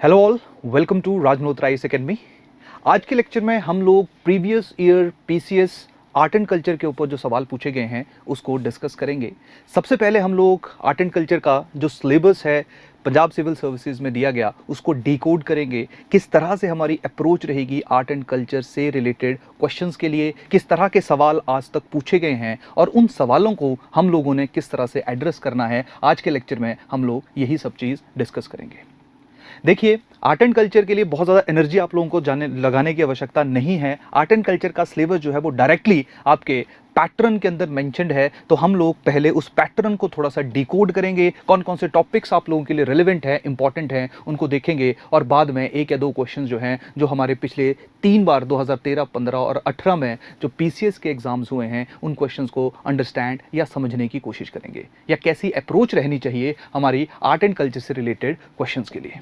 Hello all, welcome to Raj Malhotra IAS academy. आज के lecture में हम लोग previous year PCS art and culture के ऊपर जो सवाल पूछे गए हैं उसको डिस्कस करेंगे। सबसे पहले हम लोग आर्ट एंड कल्चर का जो सिलेबस है पंजाब सिविल सर्विसेज में दिया गया उसको डिकोड करेंगे। किस तरह से हमारी अप्रोच रहेगी आर्ट एंड कल्चर से रिलेटेड क्वेश्चंस के लिए, किस तरह के सवाल आज तक पूछे गए हैं और उन सवालों को हम लोगों ने किस तरह से एड्रेस करना है, आज के लेक्चर में हम लोग यही सब चीज़ डिस्कस करेंगे। देखिए, आर्ट एंड कल्चर के लिए बहुत ज़्यादा एनर्जी आप लोगों को लगाने की आवश्यकता नहीं है। आर्ट एंड कल्चर का सिलेबस जो है वो डायरेक्टली आपके पैटर्न के अंदर मेंशन्ड है, तो हम लोग पहले उस पैटर्न को थोड़ा सा डिकोड करेंगे। कौन कौन से टॉपिक्स आप लोगों के लिए रेलेवेंट है, इंपॉर्टेंट हैं, उनको देखेंगे और बाद में एक या दो क्वेश्चन जो हैं जो हमारे पिछले 3 बार 2013, 15 और 18 में जो पीसीएस के एग्जाम्स हुए हैं उन क्वेश्चंस को अंडरस्टैंड या समझने की कोशिश करेंगे, या कैसी अप्रोच रहनी चाहिए हमारी आर्ट एंड कल्चर से रिलेटेड क्वेश्चंस के लिए।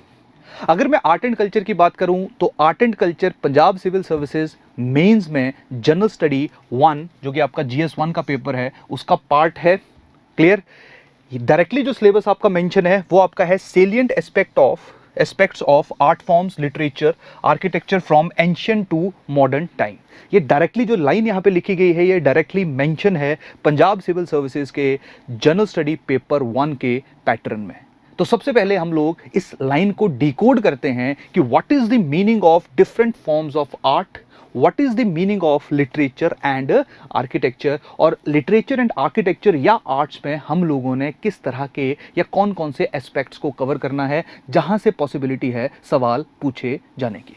अगर मैं आर्ट एंड कल्चर की बात करूं तो art and culture Punjab civil services mains में जनरल स्टडी 1 जो कि आपका जीएस 1 का पेपर है उसका पार्ट है। क्लियर? डायरेक्टली जो सिलेबस आपका मेंशन है वो आपका है salient aspects of art forms, literature, architecture from ancient to modern time. ये डायरेक्टली जो लाइन यहाँ पे लिखी गई है ये डायरेक्टली मेंशन है पंजाब सिविल सर्विसेज के जनरल स्टडी पेपर 1 के पैटर्न में। तो सबसे पहले हम लोग इस लाइन को डिकोड करते हैं कि what is the meaning of different forms of art, what is the meaning of literature and architecture, और लिटरेचर एंड आर्किटेक्चर या आर्ट्स में हम लोगों ने किस तरह के या कौन कौन से एस्पेक्ट्स को कवर करना है जहां से पॉसिबिलिटी है सवाल पूछे जाने की।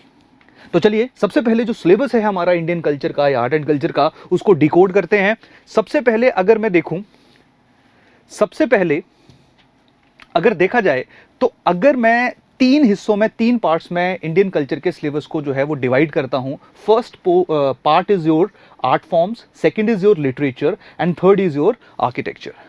तो चलिए, सबसे पहले जो सिलेबस है हमारा इंडियन कल्चर का या आर्ट एंड कल्चर का उसको डिकोड करते हैं। सबसे पहले अगर मैं देखूं, सबसे पहले अगर देखा जाए तो अगर मैं 3 हिस्सों में, 3 पार्ट्स में इंडियन कल्चर के सिलेबस को जो है वो डिवाइड करता हूं। First part is your art forms, second is your literature and third is your architecture.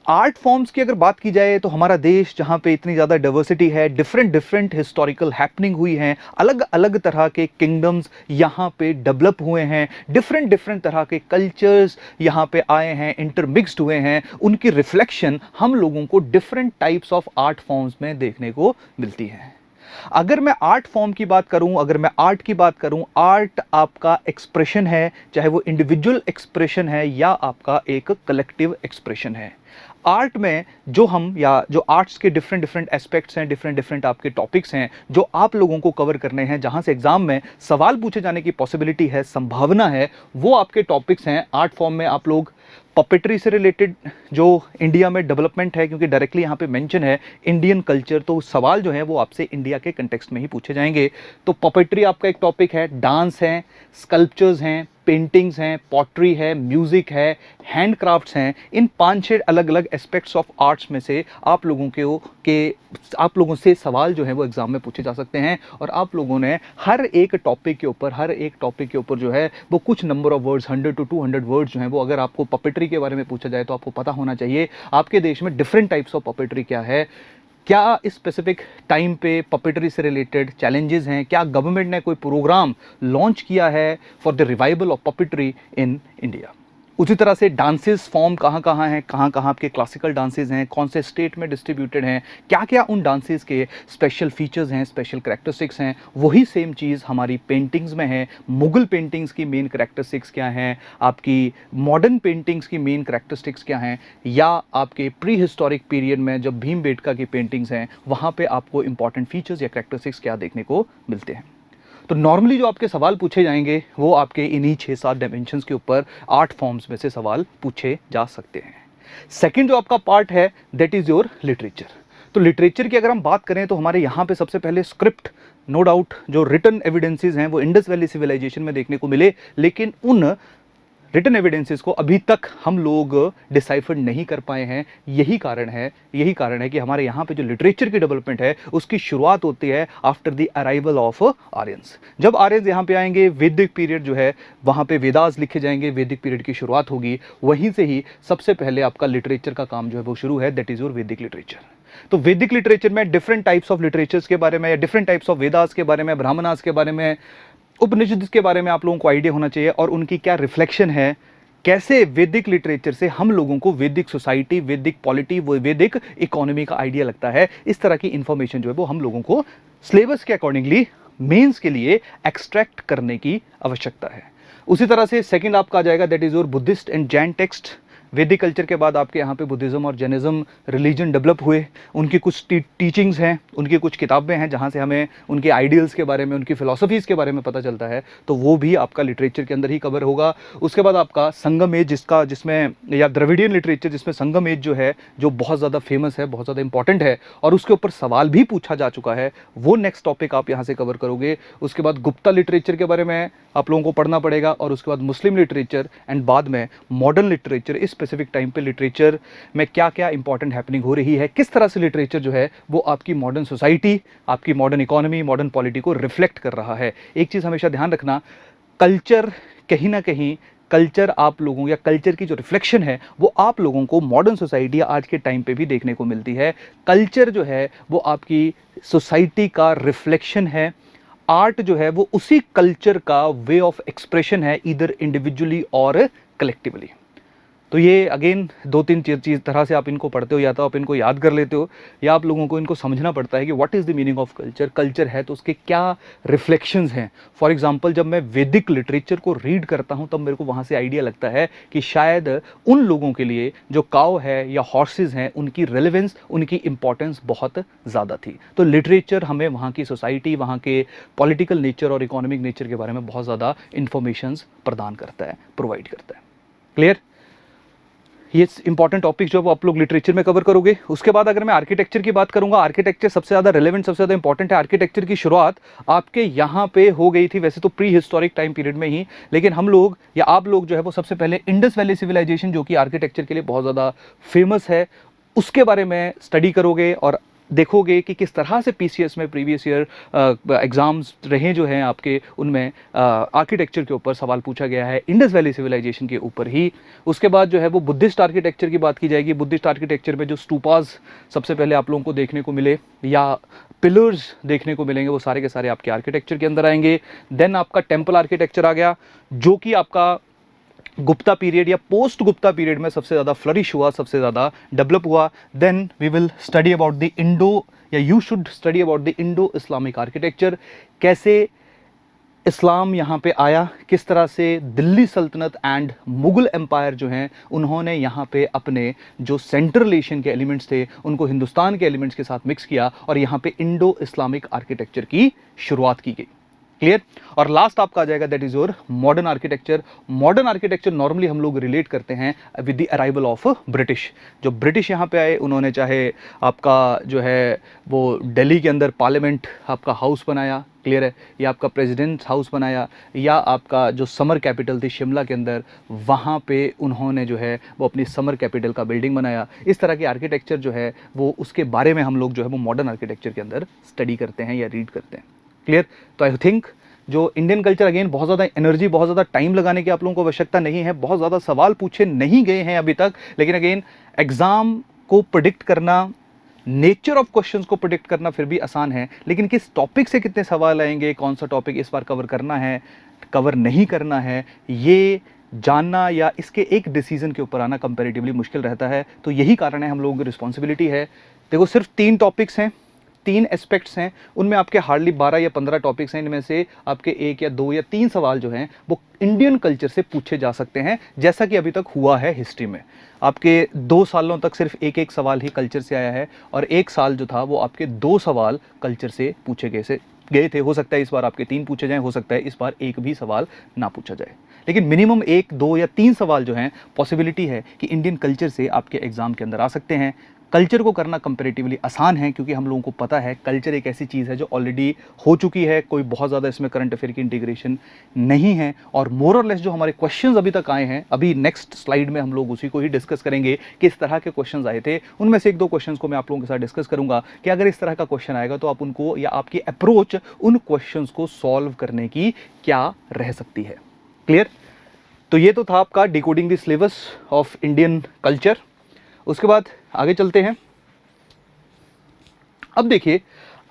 Art forms की अगर बात की जाए तो हमारा देश जहाँ पे इतनी ज़्यादा डाइवर्सिटी है, डिफरेंट हिस्टोरिकल हैपनिंग हुई हैं, अलग अलग तरह के किंगडम्स यहाँ पे डेवलप हुए हैं, डिफरेंट तरह के कल्चर्स यहाँ पे आए हैं, इंटरमिक्स्ड हुए हैं, उनकी रिफ्लेक्शन हम लोगों को different types of art forms में देखने को मिलती है। अगर मैं आर्ट फॉर्म की बात करूं, अगर मैं आर्ट की बात करूं, आर्ट आपका एक्सप्रेशन है, चाहे वो इंडिविजुअल एक्सप्रेशन है या आपका एक कलेक्टिव एक्सप्रेशन है। आर्ट में जो हम या जो आर्ट्स के डिफरेंट एस्पेक्ट्स हैं, डिफरेंट आपके टॉपिक्स हैं जो आप लोगों को कवर करने हैं, जहां से एग्जाम में सवाल पूछे जाने की पॉसिबिलिटी है, संभावना है, वो आपके टॉपिक्स हैं। आर्ट फॉर्म में आप लोग पपेट्री से रिलेटेड जो इंडिया में डेवलपमेंट है, क्योंकि डायरेक्टली यहाँ पे मेंशन है इंडियन कल्चर, तो सवाल जो है वो आपसे इंडिया के कंटेक्स्ट में ही पूछे जाएंगे। तो पपेट्री आपका एक टॉपिक है, डांस है, स्कल्पचर्स हैं, पेंटिंग्स हैं, पॉटरी है, म्यूजिक है, हैंडक्राफ्ट्स हैं। इन 5-6 अलग अलग एस्पेक्ट्स ऑफ आर्ट्स में से आप लोगों से सवाल जो है वो एग्जाम में पूछे जा सकते हैं, और आप लोगों ने हर एक टॉपिक के ऊपर जो है वो कुछ number of words, 100 to 200 words जो हैं वो, अगर आपको पपेट्री के बारे में पूछा जाए तो आपको पता होना चाहिए आपके देश में डिफरेंट टाइप्स ऑफ पपेट्री क्या है, क्या इस स्पेसिफिक टाइम पे पपेट्री से रिलेटेड चैलेंजेस हैं, क्या गवर्नमेंट ने कोई प्रोग्राम लॉन्च किया है for the revival of puppetry in India. उसी तरह से डांसेस फॉर्म कहाँ हैं, कहाँ आपके क्लासिकल डांसेस हैं, कौन से स्टेट में डिस्ट्रीब्यूटेड हैं, क्या उन डांसेस के स्पेशल फीचर्स हैं, स्पेशल करैक्टरिस्टिक्स हैं। वही सेम चीज़ हमारी पेंटिंग्स में है। मुगल पेंटिंग्स की मेन करैक्टरिस्टिक्स क्या हैं, आपकी मॉडर्न पेंटिंग्स की मेन करैक्टरिस्टिक्स क्या हैं, या आपके प्री हिस्टोरिक पीरियड में जब भीमबेटका की पेंटिंग्स हैं वहाँ पर आपको इंपॉर्टेंट फीचर्स या करैक्टरिस्टिक्स क्या देखने को मिलते हैं। तो नॉर्मली जो आपके सवाल पूछे जाएंगे वो आपके इन्हीं 6-7 डायमेंशंस के ऊपर आर्ट फॉर्म्स में से सवाल पूछे जा सकते हैं। सेकंड जो आपका पार्ट है दैट इज़ योर लिटरेचर। तो लिटरेचर की अगर हम बात करें तो हमारे यहाँ पे सबसे पहले स्क्रिप्ट, नो डाउट जो रिटन एविडेंसेस हैं वो इंडस वैली सिविलाइजेशन में देखने को मिले, लेकिन उन रिटन एविडेंसेस को अभी तक हम लोग डिसाइफर नहीं कर पाए हैं। यही कारण है कि हमारे यहाँ पे जो लिटरेचर की डेवलपमेंट है उसकी शुरुआत होती है after the arrival of Aryans. जब आर्यंस यहाँ पे आएंगे, वैदिक पीरियड जो है वहाँ पे वेदास लिखे जाएंगे, वैदिक पीरियड की शुरुआत होगी। वहीं से ही सबसे पहले आपका लिटरेचर का काम जो है वो शुरू है, दैट इज योर वैदिक लिटरेचर। तो वैदिक लिटरेचर में डिफरेंट टाइप्स ऑफ लिटरेचर्स के बारे में, या डिफरेंट टाइप्स ऑफ वेदास के बारे में, ब्राह्मणास के बारे में, उपनिषद के बारे में आप लोगों को आइडिया होना चाहिए, और उनकी क्या रिफ्लेक्शन है, कैसे वैदिक लिटरेचर से हम लोगों को वैदिक सोसाइटी, वैदिक पॉलिटी, वैदिक इकोनॉमी का आइडिया लगता है। इस तरह की इंफॉर्मेशन जो है वो हम लोगों को सिलेबस के अकॉर्डिंगली मेंस के लिए एक्सट्रैक्ट करने की आवश्यकता है। उसी तरह से सेकंड आपका आ जाएगा that is your Buddhist and Jain text. वैदिक कल्चर के बाद आपके यहाँ पे बुद्धिज़्म और जैनिज़्म रिलीजन डेवलप हुए, उनकी कुछ टीचिंग्स हैं, उनकी कुछ किताबें हैं जहाँ से हमें उनके आइडियल्स के बारे में, उनकी फ़िलासफ़ीज़ के बारे में पता चलता है, तो वो भी आपका लिटरेचर के अंदर ही कवर होगा। उसके बाद आपका संगम एज जिसमें या द्रविडियन लिटरेचर जिसमें संगम एज जो है जो बहुत ज़्यादा फेमस है, बहुत ज़्यादा इंपॉर्टेंट है और उसके ऊपर सवाल भी पूछा जा चुका है, वो नेक्स्ट टॉपिक आप यहाँ से कवर करोगे। उसके बाद गुप्ता लिटरेचर के बारे में आप लोगों को पढ़ना पड़ेगा और उसके बाद मुस्लिम लिटरेचर एंड बाद में मॉडर्न लिटरेचर। इस स्पेसिफिक टाइम पे लिटरेचर में क्या क्या इंपॉर्टेंट हैपनिंग हो रही है, किस तरह से लिटरेचर जो है वो आपकी मॉडर्न सोसाइटी, आपकी मॉडर्न इकोनॉमी, मॉडर्न पॉलिटी को रिफ्लेक्ट कर रहा है। एक चीज़ हमेशा ध्यान रखना, कल्चर कहीं ना कहीं कल्चर आप लोगों या कल्चर की जो रिफ्लेक्शन है वो आप लोगों को मॉडर्न सोसाइटी आज के टाइम पे भी देखने को मिलती है। कल्चर जो है वो आपकी सोसाइटी का रिफ्लेक्शन है। आर्ट जो है वो उसी कल्चर का वे ऑफ एक्सप्रेशन है, इधर इंडिविजुअली और कलेक्टिवली। तो ये अगेन दो तीन चीज़ तरह से आप इनको पढ़ते हो, या तो आप इनको याद कर लेते हो या आप लोगों को इनको समझना पड़ता है कि what is the meaning of culture. Culture है तो उसके क्या रिफ्लेक्शंस हैं। फॉर एग्जांपल जब मैं वैदिक लिटरेचर को रीड करता हूँ तब मेरे को वहाँ से आइडिया लगता है कि शायद उन लोगों के लिए जो काउ है या हॉर्सेज हैं उनकी रेलेवेंस, उनकी इंपॉर्टेंस बहुत ज़्यादा थी। तो लिटरेचर हमें वहाँ की सोसाइटी, वहाँ के पॉलिटिकल नेचर और इकोनॉमिक नेचर के बारे में बहुत ज़्यादा इंफॉर्मेशंस प्रदान करता है, प्रोवाइड करता है। क्लियर? ये इंपॉर्टेंट टॉपिक जो आप लोग लिटरेचर में कवर करोगे। उसके बाद अगर मैं आर्किटेक्चर की बात करूंगा, आर्किटेक्चर सबसे ज़्यादा रेलेवेंट, सबसे ज़्यादा इंपॉर्टेंट है। आर्किटेक्चर की शुरुआत आपके यहाँ पे हो गई थी, वैसे तो प्री हिस्टोरिक टाइम पीरियड में ही, लेकिन हम लोग या आप लोग जो है वो सबसे पहले इंडस वैली सिविलाइजेशन जो कि आर्किटेक्चर के लिए बहुत ज़्यादा फेमस है, उसके बारे में स्टडी करोगे और देखोगे कि किस तरह से पीसीएस में प्रीवियस ईयर एग्जाम्स रहे जो हैं आपके, उनमें आर्किटेक्चर के ऊपर सवाल पूछा गया है, इंडस वैली सिविलाइजेशन के ऊपर ही। उसके बाद जो है वो बुद्धिस्ट आर्किटेक्चर की बात की जाएगी। बुद्धिस्ट आर्किटेक्चर में जो स्टूपाज सबसे पहले आप लोगों को देखने को मिले या पिलर्स देखने को मिलेंगे, वो सारे के सारे आपके आर्किटेक्चर के अंदर आएंगे। देन आपका टेम्पल आर्किटेक्चर आ गया जो कि आपका गुप्ता पीरियड या पोस्ट गुप्ता पीरियड में सबसे ज़्यादा फ्लरिश हुआ, सबसे ज़्यादा डेवलप हुआ। Then we will study about the Indo, या you should study about the Indo Islamic architecture. कैसे इस्लाम यहाँ पे आया, किस तरह से दिल्ली सल्तनत एंड मुगल एम्पायर जो हैं उन्होंने यहाँ पे अपने जो सेंट्रल एशियन के एलिमेंट्स थे उनको हिंदुस्तान के एलिमेंट्स के साथ मिक्स किया और यहाँ पे इंडो इस्लामिक आर्किटेक्चर की शुरुआत की गई। क्लियर? और लास्ट आपका आ जाएगा that is your modern architecture. Modern architecture normally हम लोग रिलेट करते हैं with the arrival of British. जो ब्रिटिश यहाँ पे आए उन्होंने चाहे आपका जो है वो दिल्ली के अंदर पार्लियामेंट आपका हाउस बनाया, क्लियर है, या आपका प्रेसिडेंट हाउस बनाया, या आपका जो समर कैपिटल थी शिमला के अंदर वहाँ पे उन्होंने जो है वो अपनी समर कैपिटल का बिल्डिंग बनाया। इस तरह के आर्किटेक्चर जो है वो उसके बारे में हम लोग जो है वो मॉडर्न आर्किटेक्चर के अंदर स्टडी करते हैं या रीड करते हैं। क्लियर? तो आई थिंक जो इंडियन कल्चर, अगेन बहुत ज़्यादा एनर्जी, बहुत ज़्यादा टाइम लगाने की आप लोगों को आवश्यकता नहीं है, बहुत ज़्यादा सवाल पूछे नहीं गए हैं अभी तक, लेकिन अगेन एग्ज़ाम को प्रिडिक्ट करना, नेचर ऑफ क्वेश्चंस को प्रिडिक्ट करना फिर भी आसान है, लेकिन किस टॉपिक से कितने सवाल आएंगे, कौन सा टॉपिक इस बार कवर करना है, कवर नहीं करना है, ये जानना या इसके एक डिसीजन के ऊपर आना कंपैरेटिवली मुश्किल रहता है। तो यही कारण है हम लोगों की रिस्पॉन्सिबिलिटी है। देखो सिर्फ 3 टॉपिक्स हैं, 3 एस्पेक्ट्स हैं, उनमें आपके हार्डली 12 या 15 टॉपिक्स हैं, इनमें से आपके 1 या 2 या 3 सवाल जो हैं वो इंडियन कल्चर से पूछे जा सकते हैं, जैसा कि अभी तक हुआ है हिस्ट्री में। आपके 2 सालों तक सिर्फ एक सवाल ही कल्चर से आया है और 1 साल जो था वो आपके 2 सवाल कल्चर से पूछे गए थे। हो सकता है इस बार आपके 3 पूछे जाएं, हो सकता है इस बार 1 भी सवाल ना पूछा जाए, लेकिन मिनिमम 1, 2 या 3 सवाल जो हैं पॉसिबिलिटी है कि इंडियन कल्चर से आपके एग्जाम के अंदर आ सकते हैं। कल्चर को करना कंपैरेटिवली आसान है क्योंकि हम लोगों को पता है कल्चर एक ऐसी चीज़ है जो ऑलरेडी हो चुकी है, कोई बहुत ज़्यादा इसमें करंट अफेयर की इंटीग्रेशन नहीं है। और मोर और लेस जो हमारे क्वेश्चंस अभी तक आए हैं, अभी नेक्स्ट स्लाइड में हम लोग उसी को ही डिस्कस करेंगे, किस तरह के क्वेश्चंस आए थे। उनमें से 1-2 क्वेश्चंस को मैं आप लोगों के साथ डिस्कस करूंगा कि अगर इस तरह का क्वेश्चन आएगा तो आप उनको या आपकी अप्रोच उन क्वेश्चंस को सॉल्व करने की क्या रह सकती है। क्लियर? तो ये तो था आपका decoding the syllabus of Indian culture. उसके बाद आगे चलते हैं। अब देखिए,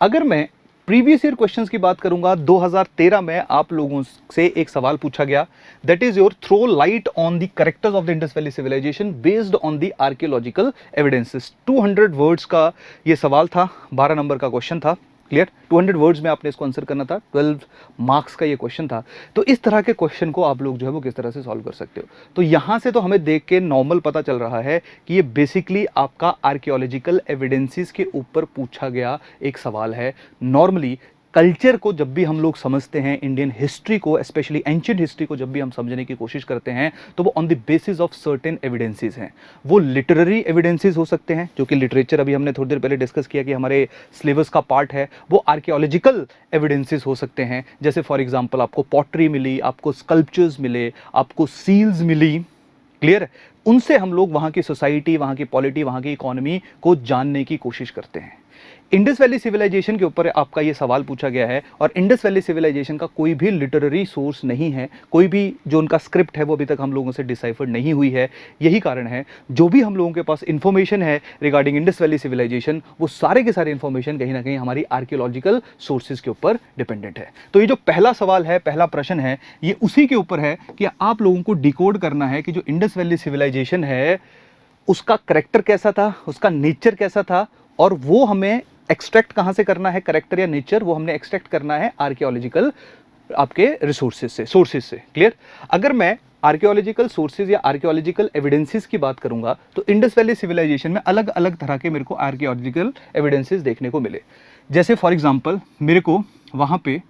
अगर मैं प्रीवियस ईयर क्वेश्चंस की बात करूंगा, 2013 में आप लोगों से एक सवाल पूछा गया, that is your throw light on the characters of the Indus valley civilisation based on the archaeological evidences. 200 words का ये सवाल था, 12 नंबर का क्वेश्चन था। क्लियर, 200 वर्ड्स में आपने इसको आंसर करना था, 12 मार्क्स का ये क्वेश्चन था। तो इस तरह के क्वेश्चन को आप लोग जो है वो किस तरह से सॉल्व कर सकते हो। तो यहाँ से तो हमें देख के नॉर्मल पता चल रहा है कि ये बेसिकली आपका आर्कियोलॉजिकल एविडेंसेस के ऊपर पूछा गया एक सवाल है। नॉर्मली कल्चर को जब भी हम लोग समझते हैं, इंडियन हिस्ट्री को, स्पेशली एंशिएंट हिस्ट्री को जब भी हम समझने की कोशिश करते हैं, तो वो on the basis of certain evidences हैं। वो लिटरेरी एविडेंसेस हो सकते हैं, जो कि लिटरेचर अभी हमने थोड़ी देर पहले डिस्कस किया कि हमारे सिलेबस का पार्ट है। वो आर्कियोलॉजिकल एविडेंसेस हो सकते हैं, जैसे फॉर एग्जांपल आपको पॉटरी मिली, आपको स्कल्पचर्स मिले, आपको सील्स मिली। क्लियर, उनसे हम लोग वहाँ की सोसाइटी, वहाँ की पॉलिटी, वहाँ की इकोनॉमी को जानने की कोशिश करते हैं। इंडस वैली सिविलाइजेशन के ऊपर आपका ये सवाल पूछा गया है, और इंडस वैली सिविलाइजेशन का कोई भी लिटरेरी सोर्स नहीं है, कोई भी जो उनका स्क्रिप्ट है वो अभी तक हम लोगों से डिसाइफर नहीं हुई है। यही कारण है जो भी हम लोगों के पास इंफॉर्मेशन है रिगार्डिंग इंडस वैली सिविलाइजेशन, वो सारे के सारे इंफॉर्मेशन कहीं ना कहीं हमारी आर्कियोलॉजिकल सोर्सेज के ऊपर डिपेंडेंट है। तो ये जो पहला सवाल है, पहला प्रश्न है, ये उसी के ऊपर है कि आप लोगों को डिकोड करना है कि जो इंडस वैली सिविलाइजेशन है उसका करेक्टर कैसा था, उसका नेचर कैसा था, और वो हमें एक्सट्रैक्ट कहां से करना है, करेक्टर या नेचर, वो हमने एक्सट्रैक्ट करना है आर्कियोलॉजिकल आपके रिसोर्सेज से, सोर्सेज से। क्लियर, अगर मैं आर्कियोलॉजिकल सोर्सेज या आर्कियोलॉजिकल एविडेंसेस की बात करूंगा तो इंडस वैली सिविलाइजेशन में अलग अलग तरह के मेरे को आर्कियोलॉजिकल एविडेंसेस देखने को मिले। जैसे फॉर एग्जांपल मेरे को वहां पे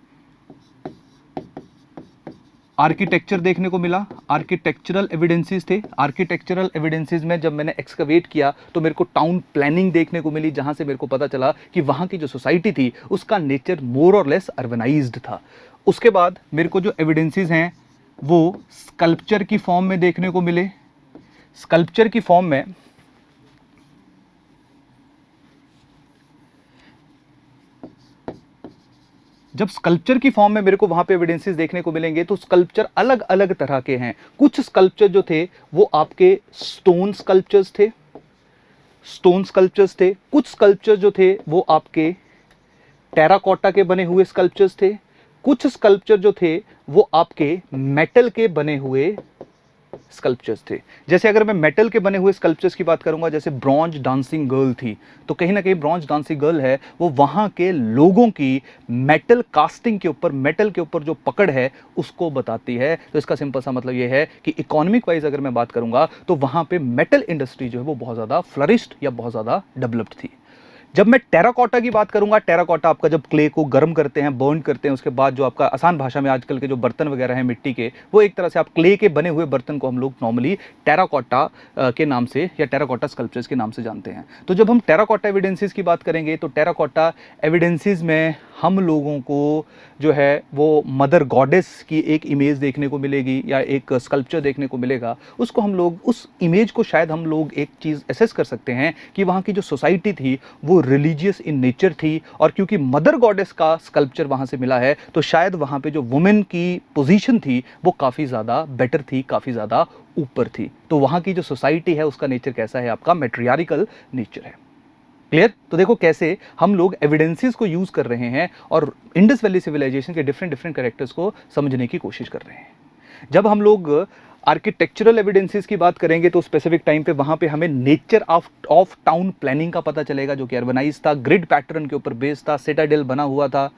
आर्किटेक्चर देखने को मिला, आर्किटेक्चरल एविडेंसेस थे। आर्किटेक्चरल एविडेंसेस में जब मैंने एक्सकवेट किया तो मेरे को टाउन प्लानिंग देखने को मिली, जहां से मेरे को पता चला कि वहां की जो सोसाइटी थी उसका नेचर मोर और लेस अर्बनाइज्ड था। उसके बाद मेरे को जो एविडेंसेस हैं वो स्कल्पचर की फॉर्म में देखने को मिले। स्कल्पचर की फॉर्म में जब स्कल्पचर की फॉर्म में मेरे को वहां पे एविडेंसेस देखने को मिलेंगे तो स्कल्पचर अलग अलग तरह के हैं। कुछ स्कल्पचर जो थे वो आपके स्टोन स्कल्पचर्स थे, कुछ स्कल्पचर जो थे वो आपके टेराकोटा के बने हुए स्कल्पचर्स थे, कुछ स्कल्पचर जो थे वो आपके मेटल के बने हुए स्कल्पचर्स थे। जैसे अगर मैं मेटल के बने हुए स्कल्पचर्स की बात करूंगा, जैसे ब्रॉन्ज डांसिंग गर्ल थी, तो कहीं ना कहीं ब्रॉन्ज डांसिंग गर्ल है वो वहां के लोगों की मेटल कास्टिंग के ऊपर, मेटल के ऊपर जो पकड़ है उसको बताती है। तो इसका सिंपल सा मतलब ये है कि इकोनॉमिक वाइज अगर मैं बात करूंगा तो वहां पे मेटल इंडस्ट्री जो है वो बहुत ज्यादा फ्लरिश्ड या बहुत ज्यादा डेवलप्ड थी। जब मैं टेराकोटा की बात करूंगा, टेराकोटा आपका जब क्ले को गर्म करते हैं, बर्न करते हैं, उसके बाद जो आपका आसान भाषा में आजकल के जो बर्तन वगैरह हैं मिट्टी के, वो एक तरह से आप क्ले के बने हुए बर्तन को हम लोग नॉर्मली टेराकोटा के नाम से या टेराकोटा स्कल्पचर्स के नाम से जानते हैं। तो जब हम टेराकोटा एविडेंसेस की बात करेंगे तो टेराकोटा एविडेंसेस में हम लोगों को जो है वो मदर गॉडेस की एक इमेज देखने को मिलेगी या एक स्कल्पचर देखने को मिलेगा। उसको हम लोग, उस इमेज को शायद हम लोग एक चीज़ एसेस कर सकते हैं कि वहाँ की जो सोसाइटी थी वो रिलीजियस इन नेचर थी, और क्योंकि मदर गॉडेस का स्कल्पचर वहाँ से मिला है तो शायद वहाँ पे जो वुमेन की पोजीशन थी वो काफ़ी ज़्यादा बेटर थी, काफ़ी ज़्यादा ऊपर थी। तो वहाँ की जो सोसाइटी है उसका नेचर कैसा है, आपका मैट्रियार्कल नेचर है। क्लियर, तो देखो कैसे हम लोग एविडेंसेस को यूज कर रहे हैं और इंडस वैली सिविलाइजेशन के डिफरेंट कैरेक्टर्स को समझने की कोशिश कर रहे हैं। जब हम लोग आर्किटेक्चरल एविडेंसेस की बात करेंगे तो स्पेसिफिक टाइम पे वहां पे हमें नेचर ऑफ टाउन प्लानिंग का पता चलेगा, जो कि अर्बनाइज था, ग्रिड पैटर्न के ऊपर बेस्ड था, सिटाडेल बना हुआ था।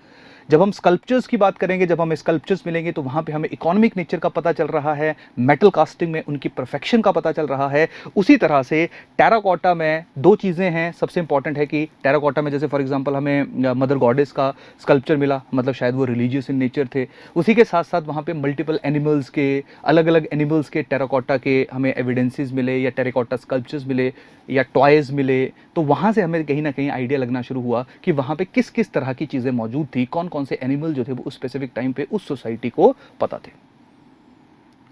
जब हम स्कल्पचर्स की बात करेंगे, जब हमें स्कल्पचर्स मिलेंगे तो वहाँ पे हमें इकोनॉमिक नेचर का पता चल रहा है, मेटल कास्टिंग में उनकी परफेक्शन का पता चल रहा है। उसी तरह से टेराकोटा में दो चीज़ें हैं, सबसे इंपॉर्टेंट है कि टेराकोटा में जैसे फॉर एग्जांपल हमें मदर गॉडेस का स्कल्पचर मिला, मतलब शायद वो रिलीजियस इन नेचर थे। उसी के साथ साथ वहाँ पे मल्टीपल एनिमल्स के, अलग अलग एनिमल्स के टेराकोटा के हमें एविडेंसेस मिले या टेराकोटा स्कल्पचर्स मिले या टॉयज़ मिले। तो वहाँ से हमें कहीं ना कहीं आइडिया लगना शुरू हुआ कि वहाँ पे किस किस तरह की चीज़ें मौजूद थी, कौन कौन से एनिमल जो थे वो उस स्पेसिफिक टाइम पे उस सोसाइटी को पता थे।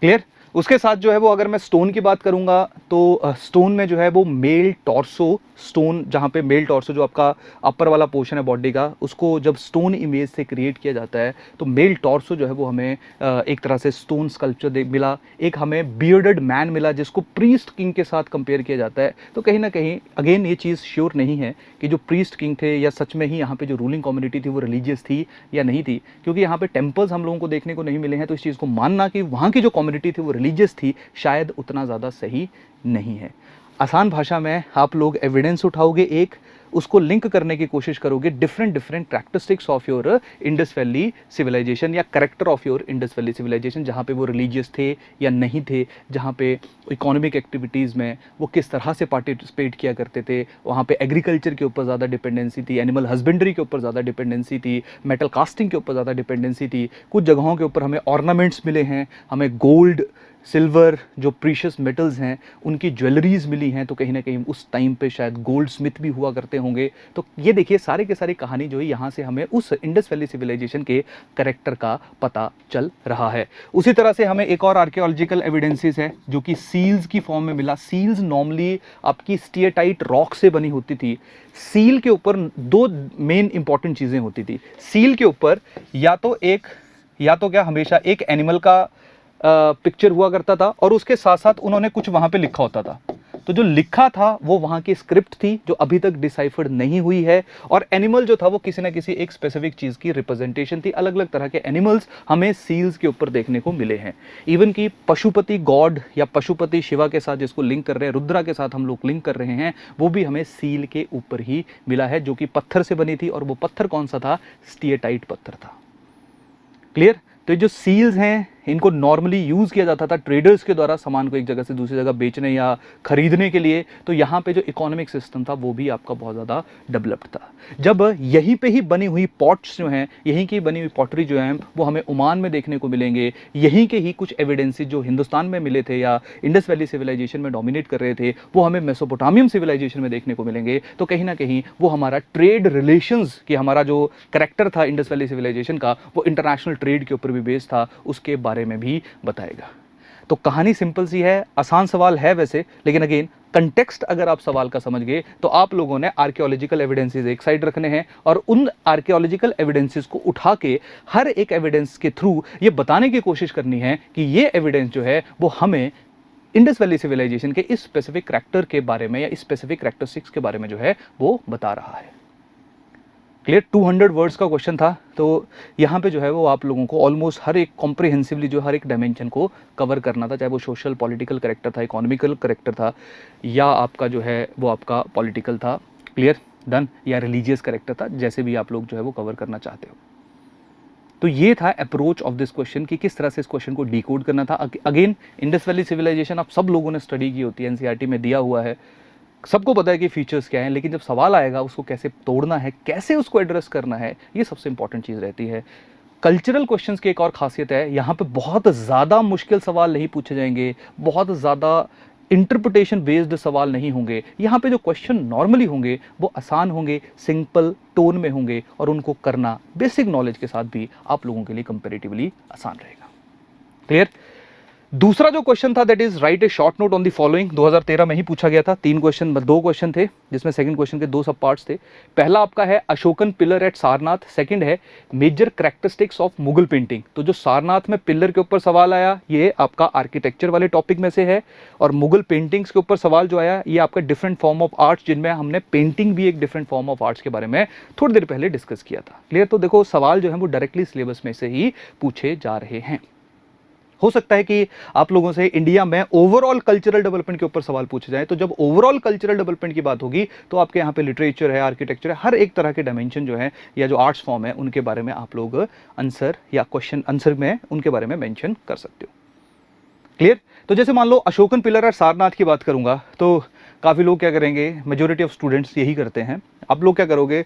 क्लियर, उसके साथ जो है वो अगर मैं स्टोन की बात करूंगा तो स्टोन में जो है वो मेल टॉर्सो स्टोन, जहाँ पे मेल टॉर्सो जो आपका अपर वाला पोर्शन है बॉडी का, उसको जब स्टोन इमेज से क्रिएट किया जाता है तो मेल टॉर्सो जो है वो हमें एक तरह से स्टोन स्कल्पचर मिला। एक हमें बियर्डेड मैन मिला जिसको प्रीस्ट किंग के साथ कंपेयर किया जाता है। तो कहीं ना कहीं अगेन ये चीज़ श्योर नहीं है कि जो प्रीस्ट किंग थे या सच में ही यहाँ पे जो रूलिंग कम्युनिटी थी वो रिलीजियस थी या नहीं थी, क्योंकि यहाँ पे टेम्पल्स हम लोगों को देखने को नहीं मिले हैं। तो इस चीज़ को मानना कि वहाँ की जो कम्युनिटी थी वो रिलीजियस थी शायद उतना ज़्यादा सही नहीं है। आसान भाषा में आप लोग एविडेंस उठाओगे, एक उसको लिंक करने की कोशिश करोगे different characteristics of your Indus valley civilisation या character of your Indus valley civilisation, जहाँ पे वो रिलीजियस थे या नहीं थे, जहाँ पे इकोनॉमिक एक्टिविटीज़ में वो किस तरह से पार्टिसिपेट किया करते थे, वहाँ पे एग्रीकल्चर के ऊपर ज़्यादा डिपेंडेंसी थी, एनिमल हस्बेंड्री के ऊपर ज़्यादा डिपेंडेंसी थी, मेटल कास्टिंग के ऊपर ज़्यादा डिपेंडेंसी थी। कुछ जगहों के ऊपर हमें ऑर्नामेंट्स मिले हैं, हमें गोल्ड सिल्वर जो प्रीशियस मेटल्स हैं उनकी ज्वेलरीज मिली हैं। तो कहीं ना कहीं उस टाइम पे शायद गोल्ड स्मिथ भी हुआ करते होंगे। तो ये देखिए सारे के सारी कहानी जो है यहाँ से हमें उस इंडस वैली सिविलाइजेशन के करेक्टर का पता चल रहा है। उसी तरह से हमें एक और आर्कियोलॉजिकल एविडेंसेस है जो कि सील्स की फॉर्म में मिला। सील्स नॉर्मली आपकी स्टीएटाइट रॉक से बनी होती थी। सील के ऊपर दो मेन इंपॉर्टेंट चीज़ें होती थी। सील के ऊपर या तो क्या हमेशा एक एनिमल का पिक्चर हुआ करता था और उसके साथ साथ उन्होंने कुछ वहां पे लिखा होता था। तो जो लिखा था वो वहां की स्क्रिप्ट थी जो अभी तक डिसाइफर्ड नहीं हुई है, और एनिमल जो था वो किसी ना किसी एक स्पेसिफिक चीज की रिप्रेजेंटेशन थी। अलग अलग तरह के एनिमल्स हमें सील्स के ऊपर देखने को मिले हैं। इवन कि पशुपति गॉड या पशुपति शिवा के साथ जिसको लिंक कर रहे हैं, रुद्रा के साथ हम लोग लिंक कर रहे हैं, वो भी हमें सील के ऊपर ही मिला है जो कि पत्थर से बनी थी। और वो पत्थर कौन सा था? स्टीएटाइट पत्थर था। क्लियर? तो ये जो सील्स हैं इनको नॉर्मली यूज़ किया जाता था ट्रेडर्स के द्वारा सामान को एक जगह से दूसरी जगह बेचने या खरीदने के लिए। तो यहाँ पे जो इकोनॉमिक सिस्टम था वो भी आपका बहुत ज़्यादा डेवलप्ड था। जब यहीं पे ही बनी हुई पॉट्स जो हैं, यहीं की बनी हुई पॉटरी जो हैं वो हमें ओमान में देखने को मिलेंगे। यहीं के ही कुछ एविडेंसेस जो हिंदुस्तान में मिले थे या इंडस वैली सिविलाइजेशन में डोमिनेट कर रहे थे वो हमें मेसोपोटामियम सिविलाइजेशन में देखने को मिलेंगे। तो कहीं ना कहीं वो हमारा ट्रेड रिलेशंस की हमारा जो करेक्टर था इंडस वैली सिविलाइजेशन का वो इंटरनेशनल ट्रेड के ऊपर भी बेस्ड था, उसके बारे में भी बताएगा। तो कहानी सिंपल सी है, आसान सवाल है वैसे, लेकिन अगेन कंटेक्स्ट अगर आप सवाल का समझ गए तो आप लोगों ने आर्कियोलॉजिकल एविडेंसेस एक साइड रखने हैं और उन आर्कियोलॉजिकल एविडेंसेस को उठा के हर एक एविडेंस के थ्रू ये बताने की कोशिश करनी है कि ये एविडेंस जो है वो हमें इंडस वैली सिविलाइजेशन के इस स्पेसिफिक करैक्टर के बारे में या इस स्पेसिफिक करैक्टरिस्टिक्स के बारे में जो है वो बता रहा है। क्लियर? 200 वर्ड्स का क्वेश्चन था। तो यहाँ पे जो है वो आप लोगों को ऑलमोस्ट हर एक कॉम्प्रिहेंसिवली जो हर एक डायमेंशन को कवर करना था, चाहे वो सोशल पॉलिटिकल करेक्टर था, इकोनॉमिकल करेक्टर था, या आपका जो है वो आपका पॉलिटिकल था, क्लियर डन, या रिलीजियस करेक्टर था, जैसे भी आप लोग जो है वो कवर करना चाहते हो। तो ये था अप्रोच ऑफ दिस क्वेश्चन कि किस तरह से इस क्वेश्चन को डिकोड करना था। अगेन इंडस वैली सिविलाइजेशन आप सब लोगों ने स्टडी की होती है, एनसीईआरटी में दिया हुआ है, सबको पता है कि फीचर्स क्या हैं, लेकिन जब सवाल आएगा उसको कैसे तोड़ना है, कैसे उसको एड्रेस करना है, ये सबसे इंपॉर्टेंट चीज़ रहती है। कल्चरल क्वेश्चंस की एक और खासियत है, यहाँ पे बहुत ज़्यादा मुश्किल सवाल नहीं पूछे जाएंगे, बहुत ज़्यादा इंटरप्रिटेशन बेस्ड सवाल नहीं होंगे। यहाँ पे जो क्वेश्चन नॉर्मली होंगे वो आसान होंगे, सिंपल टोन में होंगे, और उनको करना बेसिक नॉलेज के साथ भी आप लोगों के लिए कंपेरेटिवली आसान रहेगा। क्लियर? दूसरा जो क्वेश्चन था that is right A short note on the following, 2013 में ही पूछा गया था। दो क्वेश्चन थे जिसमें सेकंड क्वेश्चन के दो सब पार्ट्स थे। पहला आपका है Ashokan pillar at Sarnath, second है major characteristics of Mughal painting. तो जो सारनाथ में पिलर के ऊपर सवाल आया ये आपका आर्किटेक्चर वाले टॉपिक में से है, और मुगल पेंटिंग्स के ऊपर सवाल जो आया ये आपका डिफरेंट फॉर्म ऑफ आर्ट्स, जिनमें हमने पेंटिंग भी एक डिफरेंट फॉर्म ऑफ आर्ट्स के बारे में थोड़ी देर पहले डिस्कस किया था। क्लियर? तो देखो सवाल जो है वो डायरेक्टली सिलेबस में से ही पूछे जा रहे हैं। हो सकता है कि आप लोगों से इंडिया में ओवरऑल कल्चरल डेवलपमेंट के ऊपर सवाल पूछे जाए, तो जब ओवरऑल कल्चरल डेवलपमेंट की बात होगी तो आपके यहाँ पे लिटरेचर है, आर्किटेक्चर है, हर एक तरह के डायमेंशन जो है या जो आर्ट्स फॉर्म है उनके बारे में आप लोग आंसर या क्वेश्चन आंसर में उनके बारे में मेंशन कर सकते हो। क्लियर? तो जैसे मान लो अशोकन पिलर और सारनाथ की बात करूंगा तो काफ़ी लोग क्या करेंगे, मेजोरिटी ऑफ स्टूडेंट्स यही करते हैं। आप लोग क्या करोगे,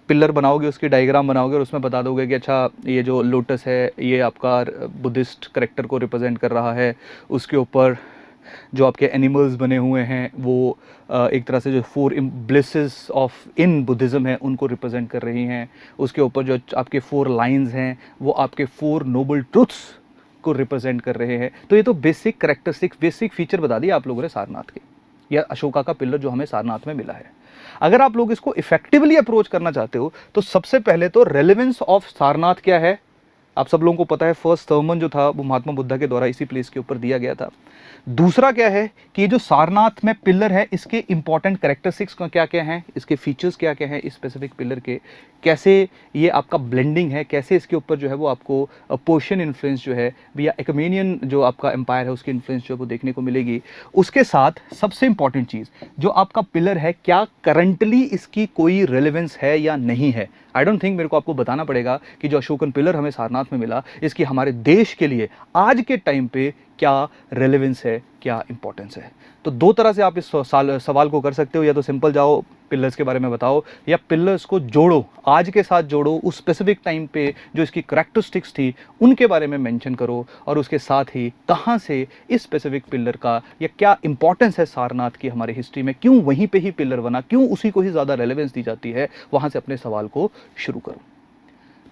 पिलर बनाओगे, उसकी डायग्राम बनाओगे और उसमें बता दोगे कि अच्छा ये जो लोटस है ये आपका बुद्धिस्ट करेक्टर को रिप्रेजेंट कर रहा है, उसके ऊपर जो आपके एनिमल्स बने हुए हैं वो एक तरह से जो 4 ब्लिसेस ऑफ इन बुद्धिज़्म है उनको रिप्रेजेंट कर रही हैं, उसके ऊपर जो आपके 4 लाइंस हैं वो आपके 4 नोबल ट्रुथ्स को रिप्रेजेंट कर रहे हैं। तो ये तो बेसिक कैरेक्टरिस्टिक, बेसिक फीचर बता दिया आप लोगों ने सारनाथ के, या अशोका का पिलर जो हमें सारनाथ में मिला है। अगर आप लोग इसको इफेक्टिवली अप्रोच करना चाहते हो तो सबसे पहले तो रेलेवेंस ऑफ सारनाथ क्या है, आप सब लोगों को पता है। फर्स्ट सर्मन जो था वो महात्मा बुद्धा के द्वारा इसी प्लेस के ऊपर दिया गया था। दूसरा क्या है कि जो सारनाथ में पिलर है इसके इंपॉर्टेंट कैरेक्टरिस्टिक्स क्या क्या हैं, इसके फीचर्स क्या क्या हैं इस स्पेसिफिक पिलर के, कैसे ये आपका ब्लेंडिंग है, कैसे इसके ऊपर जो है वो आपको पर्शियन इन्फ्लुएंस जो है या एकमेनियन जो आपका एम्पायर है उसकी इन्फ्लुएंस जो है वो देखने को मिलेगी। उसके साथ सबसे इंपॉर्टेंट चीज़ जो आपका पिलर है, क्या करंटली इसकी कोई रेलेवेंस है या नहीं है। आई डोंट थिंक मेरे को आपको बताना पड़ेगा कि जो अशोकन पिलर हमें सारनाथ में मिला इसकी हमारे देश के लिए आज के टाइम पे क्या रेलेवेंस है, क्या इंपॉर्टेंस है। तो दो तरह से आप इस सवाल को कर सकते हो, या तो सिंपल जाओ पिलर्स के बारे में बताओ, या पिलर्स को जोड़ो, आज के साथ जोड़ो, उस स्पेसिफिक टाइम पे जो इसकी करैक्टरिस्टिक्स थी उनके बारे में मेंशन करो, और उसके साथ ही कहाँ से इस स्पेसिफिक पिलर का या क्या इंपॉर्टेंस है सारनाथ की हमारे हिस्ट्री में, क्यों वहीं पे ही पिलर बना, क्यों उसी को ही ज़्यादा रेलेवेंस दी जाती है, वहाँ से अपने सवाल को शुरू करो।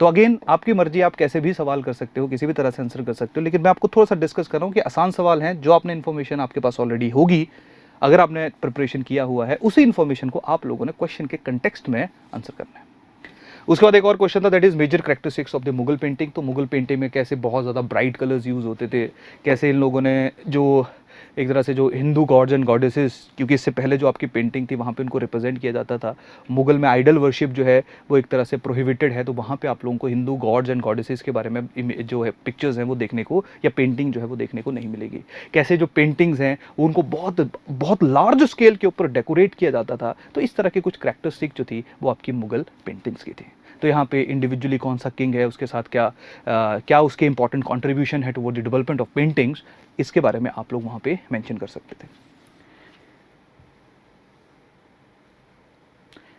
तो अगेन आपकी मर्जी, आप कैसे भी सवाल कर सकते हो, किसी भी तरह से आंसर कर सकते हो, लेकिन मैं आपको थोड़ा सा डिस्कस कर रहा हूँ कि आसान सवाल हैं, जो आपने इन्फॉर्मेशन आपके पास ऑलरेडी होगी, अगर आपने प्रिपरेशन किया हुआ है, उसी इन्फॉर्मेशन को आप लोगों ने क्वेश्चन के कंटेक्स्ट में आंसर करना है। उसके बाद एक और क्वेश्चन था, that is major characteristics of the Mughal painting. तो मुगल पेंटिंग में कैसे बहुत ज़्यादा ब्राइट कलर्स यूज़ होते थे, कैसे इन लोगों ने जो एक तरह से जो हिंदू गॉड्स एंड गॉडेसेस, क्योंकि इससे पहले जो आपकी पेंटिंग थी वहाँ पे उनको रिप्रेजेंट किया जाता था। मुगल में आइडल वर्शिप जो है वो एक तरह से प्रोहिबिटेड है, तो वहाँ पे आप लोगों को हिंदू गॉड्स एंड गॉडेसेस के बारे में जो है पिक्चर्स हैं वो देखने को, या पेंटिंग जो है वो देखने को नहीं मिलेगी। कैसे जो पेंटिंग्स हैं उनको बहुत बहुत लार्ज स्केल के ऊपर डेकोरेट किया जाता था। तो इस तरह की कुछ कैरेक्टरिस्टिक जो थी वो आपकी मुगल पेंटिंग्स की थी। तो यहाँ पे इंडिविजुअली कौन सा किंग है, उसके साथ क्या उसके इंपॉर्टेंट कंट्रीब्यूशन है toward the development of paintings, इसके बारे में आप लोग वहाँ पे मेंशन कर सकते थे।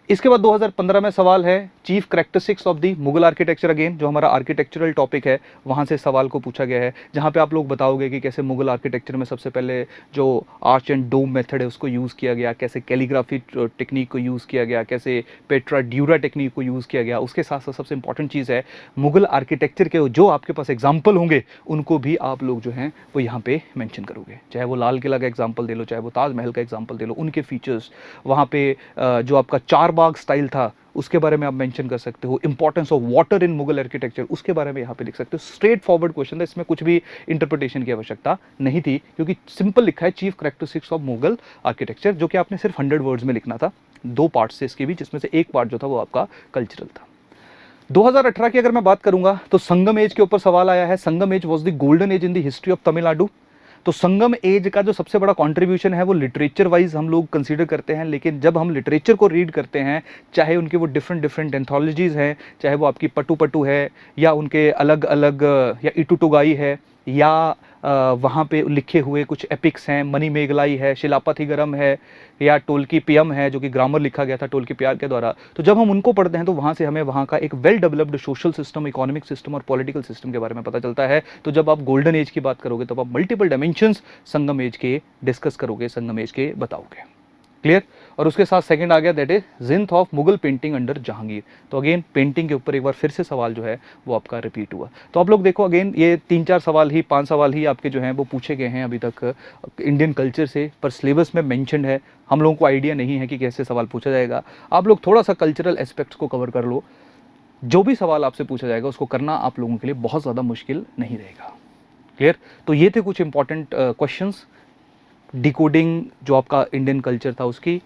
इसके बाद 2015 में सवाल है chief characteristics of the Mughal architecture. Again जो हमारा आर्किटेक्चरल टॉपिक है वहाँ से सवाल को पूछा गया है, जहाँ पे आप लोग बताओगे कि कैसे मुगल आर्किटेक्चर में सबसे पहले जो आर्च एंड डोम मेथड है उसको यूज़ किया गया, कैसे कैलीग्राफी टेक्निक को यूज़ किया गया, कैसे पेट्रा ड्यूरा टेक्निक को यूज़ किया गया। उसके साथ साथ सबसे इंपॉर्टेंट चीज़ है मुगल आर्किटेक्चर के जो आपके पास एग्जाम्पल होंगे उनको भी आप लोग जो हैं वो यहाँ पे मैंशन करोगे, चाहे वो लाल किला का एग्जाम्पल दे लो, चाहे वो ताजमहल का एग्जाम्पल दे लो, उनके फीचर्स, वहाँ पे जो आपका चार बाग स्टाइल था उसके बारे में आप मेंशन कर सकते हो। Importance of water in Mughal architecture उसके बारे में यहाँ पे लिख सकते हो। स्ट्रेट फॉरवर्ड क्वेश्चन था, इसमें कुछ भी इंटरप्रिटेशन की आवश्यकता नहीं थी, क्योंकि सिंपल लिखा है chief characteristics of Mughal architecture, जो कि आपने सिर्फ 100 वर्ड्स में लिखना था। दो पार्ट से इसके भी, जिसमें से एक पार्ट जो था वो आपका कल्चरल था। 2018 की अगर मैं बात करूंगा तो संगम एज के ऊपर सवाल आया है। Sangam age was the golden age in the history of Tamil Nadu. तो संगम एज का जो सबसे बड़ा कंट्रीब्यूशन है वो लिटरेचर वाइज हम लोग कंसीडर करते हैं, लेकिन जब हम लिटरेचर को रीड करते हैं, चाहे उनके वो डिफरेंट एंथोलॉजीज हैं, चाहे वो आपकी पटु पटु है, या उनके अलग अलग, या इटुटुगाई है, या वहाँ पे लिखे हुए कुछ एपिक्स हैं, मणि मेघलाई है, शिलापथिगरम है, या टोल्की पियम है जो कि ग्रामर लिखा गया था टोल्की पियार के द्वारा। तो जब हम उनको पढ़ते हैं तो वहाँ से हमें वहाँ का एक well developed social system, economic system और पॉलिटिकल सिस्टम के बारे में पता चलता है। तो जब आप गोल्डन एज की बात करोगे तब आप मल्टीपल डायमेंशंस संगम एज के डिस्कस करोगे, संगम एज के बताओगे। क्लियर। और उसके साथ सेकंड आ गया, that is zenith of Mughal painting under Jahangir. तो अगेन पेंटिंग के ऊपर एक बार फिर से सवाल जो है वो आपका रिपीट हुआ। तो आप लोग देखो अगेन ये 3-4 सवाल ही, 5 सवाल ही आपके जो हैं वो पूछे गए हैं अभी तक इंडियन कल्चर से, पर सिलेबस में मेंशन्ड है। हम लोगों को आइडिया नहीं है कि कैसे सवाल पूछा जाएगा। आप लोग थोड़ा सा कल्चरल एस्पेक्ट्स को कवर कर लो, जो भी सवाल आपसे पूछा जाएगा उसको करना आप लोगों के लिए बहुत ज़्यादा मुश्किल नहीं रहेगा। क्लियर। तो ये थे कुछ इंपॉर्टेंट क्वेश्चंस, डिकोडिंग जो आपका इंडियन कल्चर था उसकी,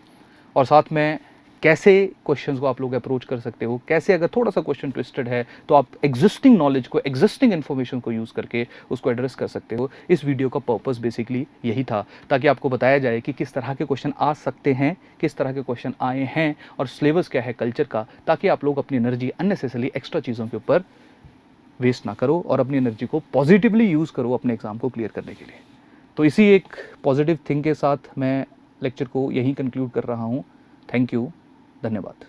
और साथ में कैसे क्वेश्चंस को आप लोग अप्रोच कर सकते हो, कैसे अगर थोड़ा सा क्वेश्चन ट्विस्टेड है तो आप एग्जिस्टिंग नॉलेज को, एग्जिस्टिंग इन्फॉर्मेशन को यूज़ करके उसको एड्रेस कर सकते हो। इस वीडियो का पर्पस बेसिकली यही था, ताकि आपको बताया जाए कि किस तरह के क्वेश्चन आ सकते हैं, किस तरह के क्वेश्चन आए हैं, और सिलेबस क्या है कल्चर का, ताकि आप लोग अपनी एनर्जी अननेसेसरली एक्स्ट्रा चीज़ों के ऊपर वेस्ट ना करो और अपनी एनर्जी को पॉजिटिवली यूज़ करो अपने एग्जाम को क्लियर करने के लिए। तो इसी एक पॉजिटिव थिंग के साथ मैं लेक्चर को यहीं कंक्लूड कर रहा हूँ। थैंक यू, धन्यवाद।